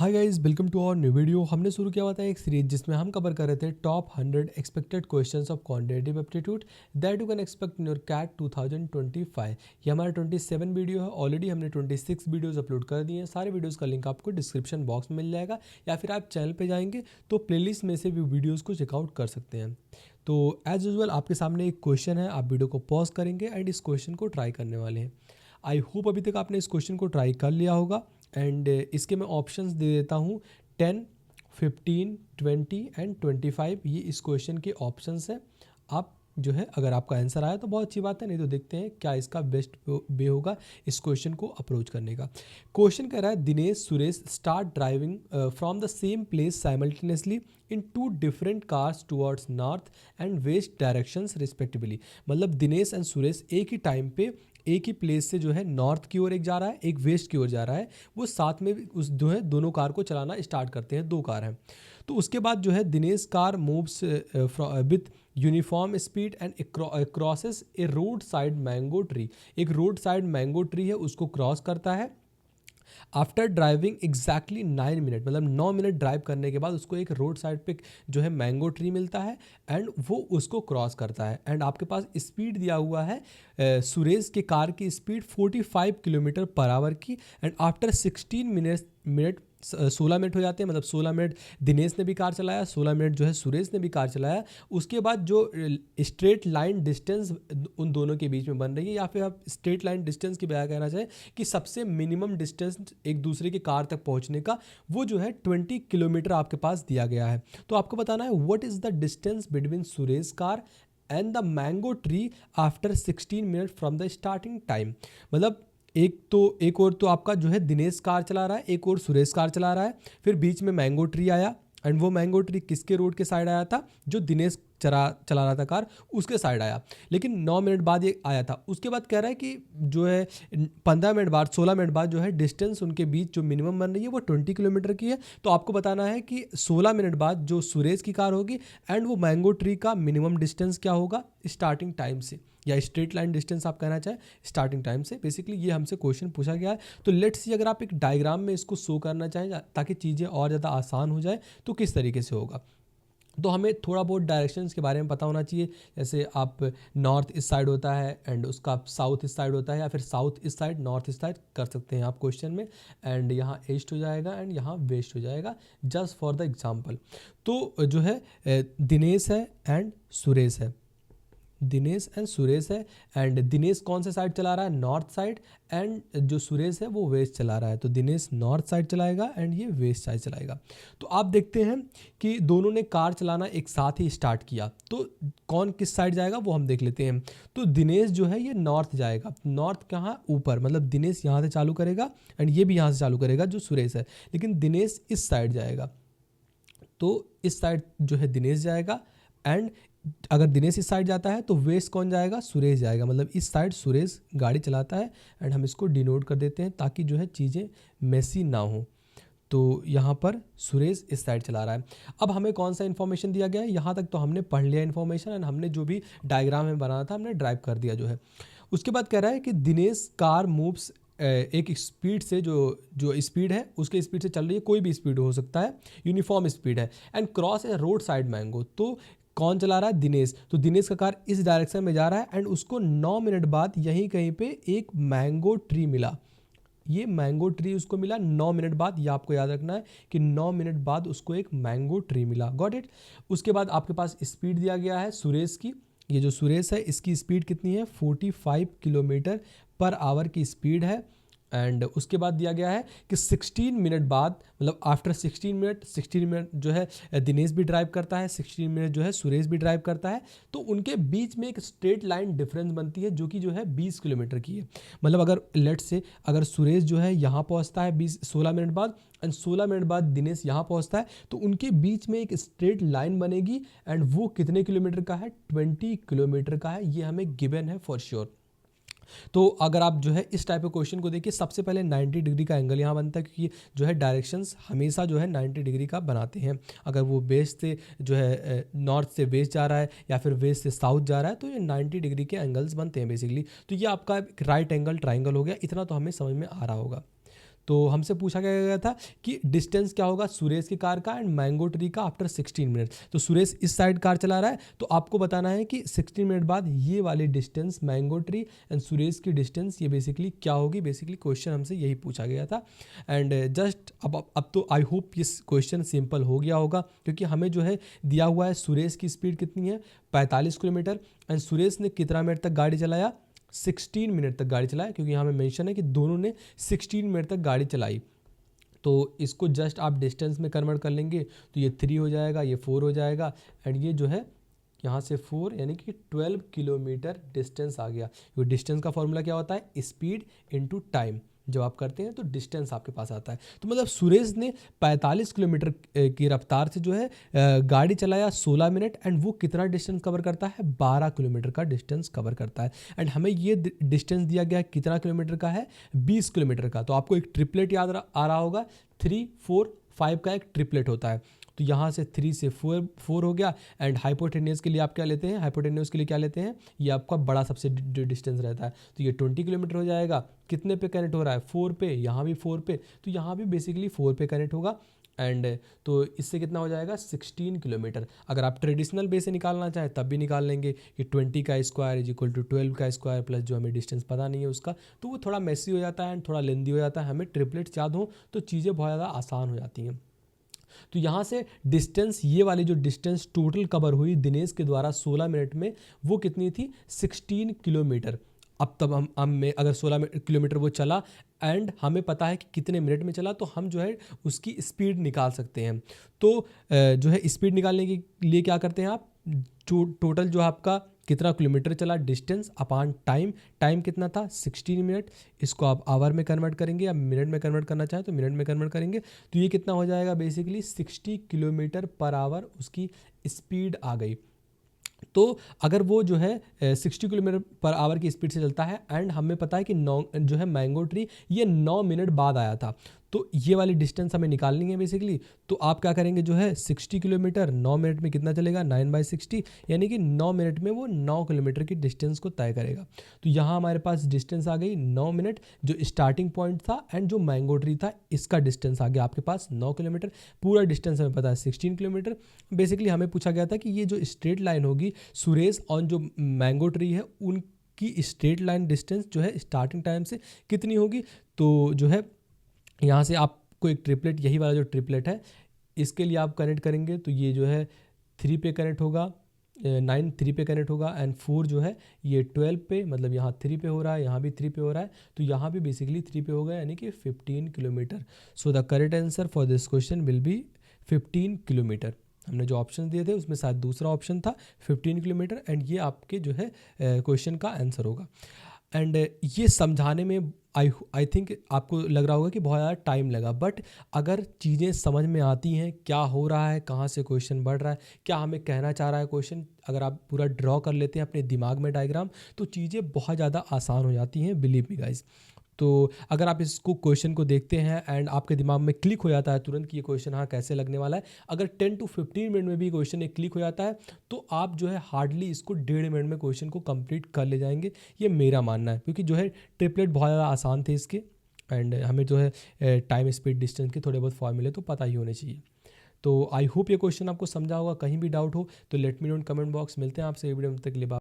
Hi guys, welcome to our new video. हमने शुरू किया हुआ था एक सीरीज जिसमें हम कवर कर रहे थे top 100 expected questions of quantitative aptitude that you can expect in your CAT 2025। ये हमारा 27 वीडियो है। ऑलरेडी हमने 26 वीडियोस अपलोड कर दिए हैं। सारे वीडियोस का लिंक आपको डिस्क्रिप्शन बॉक्स में मिल जाएगा या फिर आप चैनल पे जाएंगे तो प्लेलिस्ट में से भी वीडियोज़ को चेकआउट कर सकते हैं। तो एज यूजल आपके सामने एक क्वेश्चन है, आप वीडियो को पॉज करेंगे एंड इस क्वेश्चन को ट्राई करने वाले हैं। आई होप अभी तक आपने इस क्वेश्चन को ट्राई कर लिया होगा। एंड इसके मैं ऑप्शंस दे देता हूँ 10, 15, 20 एंड 25। ये इस क्वेश्चन के ऑप्शंस हैं। आप जो है अगर आपका आंसर आया तो बहुत अच्छी बात है, नहीं तो देखते हैं क्या इसका बेस्ट वे होगा इस क्वेश्चन को अप्रोच करने का। क्वेश्चन कह रहा है Dinesh Suresh start driving from the same place simultaneously in 2 different cars towards north and west directions respectively. मतलब दिनेश एंड सुरेश एक ही टाइम पे एक ही प्लेस से जो है नॉर्थ की ओर एक जा रहा है, एक वेस्ट की ओर जा रहा है। वो साथ में उस जो है दोनों कार को चलाना स्टार्ट करते हैं। 2 कार हैं। तो उसके बाद जो है Dinesh car moves with uniform speed and crosses A road side mango tree. एक रोड साइड मैंगो ट्री है, उसको क्रॉस करता है। आफ्टर ड्राइविंग एग्जैक्टली 9 मिनट, मतलब 9 मिनट ड्राइव करने के बाद उसको एक रोड साइड पे जो है मैंगो ट्री मिलता है एंड वो उसको क्रॉस करता है। एंड आपके पास स्पीड दिया हुआ है सुरेश के कार की स्पीड 45 किलोमीटर पर आवर की। एंड आफ्टर 16 मिनट हो जाते हैं, मतलब 16 मिनट दिनेश ने भी कार चलाया, 16 मिनट जो है सुरेश ने भी कार चलाया। उसके बाद जो स्ट्रेट लाइन डिस्टेंस उन दोनों के बीच में बन रही है, या फिर आप स्ट्रेट लाइन डिस्टेंस की बजाय कहना चाहें कि सबसे मिनिमम डिस्टेंस एक दूसरे की कार तक पहुंचने का, वो जो है 20 किलोमीटर आपके पास दिया गया है। तो आपको बताना है what is the distance between Suresh car and the mango tree after 16 minute from the starting time. मतलब एक और तो आपका जो है दिनेश कार चला रहा है, एक और सुरेश कार चला रहा है, फिर बीच में मैंगो ट्री आया। एंड वो मैंगो ट्री किसके रोड के साइड आया था? जो दिनेश चला रहा था कार, उसके साइड आया। लेकिन 9 मिनट बाद ये आया था। उसके बाद कह रहा है कि जो है 15 मिनट बाद, 16 मिनट बाद जो है डिस्टेंस उनके बीच जो मिनिमम बन रही है वो 20 किलोमीटर की है। तो आपको बताना है कि 16 मिनट बाद जो सुरेश की कार होगी एंड वो मैंगो ट्री का मिनिमम डिस्टेंस क्या होगा स्टार्टिंग टाइम से, या स्ट्रेट लाइन डिस्टेंस आप कहना चाहें स्टार्टिंग टाइम से। बेसिकली ये हमसे क्वेश्चन पूछा गया है। तो लेट्स सी, अगर आप एक डायग्राम में इसको शो करना चाहें ताकि चीज़ें और ज़्यादा आसान हो जाए, तो किस तरीके से होगा। तो हमें थोड़ा बहुत डायरेक्शंस के बारे में पता होना चाहिए। जैसे आप नॉर्थ इस साइड होता है एंड उसका साउथ इस साइड होता है, या फिर साउथ इस साइड नॉर्थ इस साइड कर सकते हैं आप क्वेश्चन में। एंड यहाँ ईस्ट हो जाएगा एंड यहाँ वेस्ट हो जाएगा, जस्ट फॉर द एग्जांपल। तो जो है दिनेश है एंड सुरेश है, दिनेश एंड सुरेश है। एंड दिनेश कौन सा साइड चला रहा है? North side. एंड जो सुरेश है वो वेस्ट चला रहा है। तो दिनेश नॉर्थ साइड चलाएगा एंड ये वेस्ट साइड चलाएगा। तो आप देखते हैं कि दोनों ने कार चलाना एक साथ ही स्टार्ट किया। तो कौन किस साइड जाएगा वो हम देख लेते हैं। तो दिनेश जो है ये नॉर्थ जाएगा। नॉर्थ कहाँ? ऊपर, मतलब दिनेश यहाँ से चालू करेगा एंड ये भी यहाँ से चालू करेगा जो सुरेश है। लेकिन दिनेश इस साइड जाएगा, तो इस साइड जो है दिनेश जाएगा। एंड अगर दिनेश इस साइड जाता है तो वेस्ट कौन जाएगा? सुरेश जाएगा। मतलब इस साइड सुरेश गाड़ी चलाता है एंड हम इसको डिनोट कर देते हैं ताकि जो है चीज़ें मेसी ना हो। तो यहाँ पर सुरेश इस साइड चला रहा है। अब हमें कौन सा इन्फॉर्मेशन दिया गया है? यहाँ तक तो हमने पढ़ लिया इन्फॉर्मेशन एंड हमने जो भी डायग्राम में बनाना था हमने ड्राइव कर दिया जो है। उसके बाद कह रहा है कि दिनेश कार मूव्स एक स्पीड से, जो स्पीड है उसके स्पीड से चल रही है, कोई भी स्पीड हो सकता है, यूनिफॉर्म स्पीड है। And cross A road side mango. तो कौन चला रहा है? दिनेश। तो दिनेश का कार इस डायरेक्शन में जा रहा है एंड उसको 9 मिनट बाद यहीं कहीं पे एक मैंगो ट्री मिला। ये मैंगो ट्री उसको मिला 9 मिनट बाद। ये आपको याद रखना है कि 9 मिनट बाद उसको एक मैंगो ट्री मिला। Got it. उसके बाद आपके पास स्पीड दिया गया है सुरेश की। ये जो सुरेश है इसकी स्पीड कितनी है? 45 किलोमीटर पर आवर की स्पीड है। एंड उसके बाद दिया गया है कि 16 मिनट बाद, मतलब आफ्टर 16 मिनट जो है दिनेश भी ड्राइव करता है, 16 मिनट जो है सुरेश भी ड्राइव करता है। तो उनके बीच में एक स्ट्रेट लाइन डिफरेंस बनती है जो कि जो है 20 किलोमीटर की है। मतलब अगर लेट से अगर सुरेश जो है यहाँ पहुँचता है 16 मिनट बाद एंड 16 मिनट बाद दिनेश यहाँ पहुँचता है, तो उनके बीच में एक स्ट्रेट लाइन बनेगी। एंड वो कितने किलोमीटर का है? 20 किलोमीटर का है। ये हमें गिवन है फॉर श्योर। तो अगर आप जो है इस टाइप के क्वेश्चन को देखिए, सबसे पहले 90 डिग्री का एंगल यहाँ बनता है, क्योंकि जो है डायरेक्शंस हमेशा जो है 90 डिग्री का बनाते हैं। अगर वो वेस्ट से जो है नॉर्थ से वेस्ट जा रहा है या फिर वेस्ट से साउथ जा रहा है, तो ये 90 डिग्री के एंगल्स बनते हैं बेसिकली। तो ये आपका राइट एंगल ट्राइंगल हो गया। इतना तो हमें समझ में आ रहा होगा। तो हमसे पूछा गया था कि डिस्टेंस क्या होगा सुरेश की कार का एंड मैंगो ट्री का आफ्टर 16 मिनट। तो सुरेश इस साइड कार चला रहा है, तो आपको बताना है कि 16 मिनट बाद ये वाली distance mango tree and Suresh की डिस्टेंस ये बेसिकली क्या होगी। बेसिकली क्वेश्चन हमसे यही पूछा गया था। एंड जस्ट अब तो आई होप ये क्वेश्चन सिंपल हो गया होगा, क्योंकि हमें जो है दिया हुआ है सुरेश की स्पीड कितनी है 45 किलोमीटर एंड सुरेश ने कितना मिनट तक गाड़ी चलाया 16 मिनट तक गाड़ी चलाया, क्योंकि यहाँ में मेंशन है कि दोनों ने 16 मिनट तक गाड़ी चलाई। तो इसको जस्ट आप डिस्टेंस में कन्वर्ट कर लेंगे तो ये 3 हो जाएगा, ये 4 हो जाएगा एंड ये जो है यहाँ से 4 यानी कि 12 किलोमीटर डिस्टेंस आ गया। ये डिस्टेंस का फॉर्मूला क्या होता है स्पीड इनटू टाइम, जब आप करते हैं तो डिस्टेंस आपके पास आता है। तो मतलब सुरेश ने 45 किलोमीटर की रफ्तार से जो है गाड़ी चलाया 16 मिनट एंड वो कितना डिस्टेंस कवर करता है 12 किलोमीटर का डिस्टेंस कवर करता है। एंड हमें ये डिस्टेंस दिया गया है कितना किलोमीटर का है 20 किलोमीटर का। तो आपको एक ट्रिपलेट याद आ रहा होगा 3, 4, 5 का एक ट्रिपलेट होता है। तो यहाँ से 3 से 4 हो गया एंड हाइपोटेन्यूस के लिए आप क्या लेते हैं, हाइपोटेन्यूस के लिए क्या लेते हैं, ये आपका बड़ा सबसे डिस्टेंस रहता है। तो ये 20 किलोमीटर हो जाएगा। कितने पे कनेक्ट हो रहा है 4 पे, यहाँ भी 4 पे, तो यहाँ भी बेसिकली 4 पे कनेक्ट होगा एंड तो इससे कितना हो जाएगा 16 किलोमीटर। अगर आप ट्रेडिशनल वे से निकालना चाहें तब भी निकाल लेंगे कि 20 का स्क्वायर इज इक्वल टू 12 का स्क्वायर प्लस जो हमें डिस्टेंस पता नहीं है उसका, तो वो थोड़ा मैसी हो जाता है एंड थोड़ा लेंदी हो जाता है। हमें ट्रिपलेट्स याद हो तो चीज़ें बहुत ज़्यादा आसान हो जाती हैं। तो यहाँ से डिस्टेंस, ये वाली जो डिस्टेंस टोटल कवर हुई दिनेश के द्वारा 16 मिनट में वो कितनी थी 16 किलोमीटर। अब तब हम में अगर 16 किलोमीटर वो चला एंड हमें पता है कि कितने मिनट में चला, तो हम जो है उसकी स्पीड निकाल सकते हैं। तो जो है स्पीड निकालने के लिए क्या करते हैं आप, टोटल जो आपका कितना किलोमीटर चला डिस्टेंस अपान टाइम, टाइम कितना था 16 मिनट, इसको आप आवर में कन्वर्ट करेंगे या मिनट में कन्वर्ट करना चाहें तो मिनट में कन्वर्ट करेंगे। तो ये कितना हो जाएगा बेसिकली 60 किलोमीटर पर आवर उसकी स्पीड आ गई। तो अगर वो जो है 60 किलोमीटर पर आवर की स्पीड से चलता है एंड हमें पता है कि जो है मैंगो ट्री ये 9 मिनट बाद आया था, तो ये वाली डिस्टेंस हमें निकालनी है बेसिकली। तो आप क्या करेंगे जो है 60 किलोमीटर 9 मिनट में कितना चलेगा 9/60, यानी कि 9 मिनट में वो 9 किलोमीटर की डिस्टेंस को तय करेगा। तो यहाँ हमारे पास डिस्टेंस आ गई 9 मिनट, जो स्टार्टिंग पॉइंट था एंड जो मैंगो ट्री था इसका डिस्टेंस आ गया आपके पास 9 किलोमीटर। पूरा डिस्टेंस हमें पता है 16 किलोमीटर। बेसिकली हमें पूछा गया था कि ये जो स्ट्रेट लाइन होगी सुरेश और जो मैंगो ट्री है उनकी स्ट्रेट लाइन डिस्टेंस जो है स्टार्टिंग टाइम से कितनी होगी। तो जो है यहाँ से आपको एक ट्रिपलेट, यही वाला जो ट्रिपलेट है इसके लिए आप कनेक्ट करेंगे तो ये जो है 3 पे कनेक्ट होगा, 9 3 पे कनेक्ट होगा एंड 4 जो है ये 12 पे, मतलब यहाँ 3 पे हो रहा है, यहाँ भी 3 पे हो रहा है, तो यहाँ भी बेसिकली 3 पे होगा यानी कि 15 kilometre. So the correct answer for this question will be 15 kilometre. हमने जो ऑप्शन दिए थे उसमें शायद दूसरा ऑप्शन था 15 किलोमीटर एंड ये आपके जो है क्वेश्चन का आंसर होगा। एंड ये समझाने में आई थिंक आपको लग रहा होगा कि बहुत ज़्यादा टाइम लगा, बट अगर चीज़ें समझ में आती हैं क्या हो रहा है, कहाँ से क्वेश्चन बढ़ रहा है, क्या हमें कहना चाह रहा है क्वेश्चन, अगर आप पूरा ड्रॉ कर लेते हैं अपने दिमाग में डायग्राम, तो चीज़ें बहुत ज़्यादा आसान हो जाती हैं, बिलीव मी गाइज। तो अगर आप इसको क्वेश्चन को देखते हैं एंड आपके दिमाग में क्लिक हो जाता है तुरंत कि ये क्वेश्चन हाँ कैसे लगने वाला है, अगर 10 to 15 मिनट में भी क्वेश्चन एक क्लिक हो जाता है तो आप जो है हार्डली इसको 1.5 मिनट में क्वेश्चन को कंप्लीट कर ले जाएंगे, ये मेरा मानना है। क्योंकि जो है ट्रिपलेट बहुत ज़्यादा आसान थे इसके एंड हमें जो है टाइम स्पीड डिस्टेंस के थोड़े बहुत फॉर्मूले तो पता ही होने चाहिए। तो आई होप ये क्वेश्चन आपको समझा होगा। कहीं भी डाउट हो तो let me know in comment box. मिलते हैं आपसे वीडियो में, तक के लिए बाय।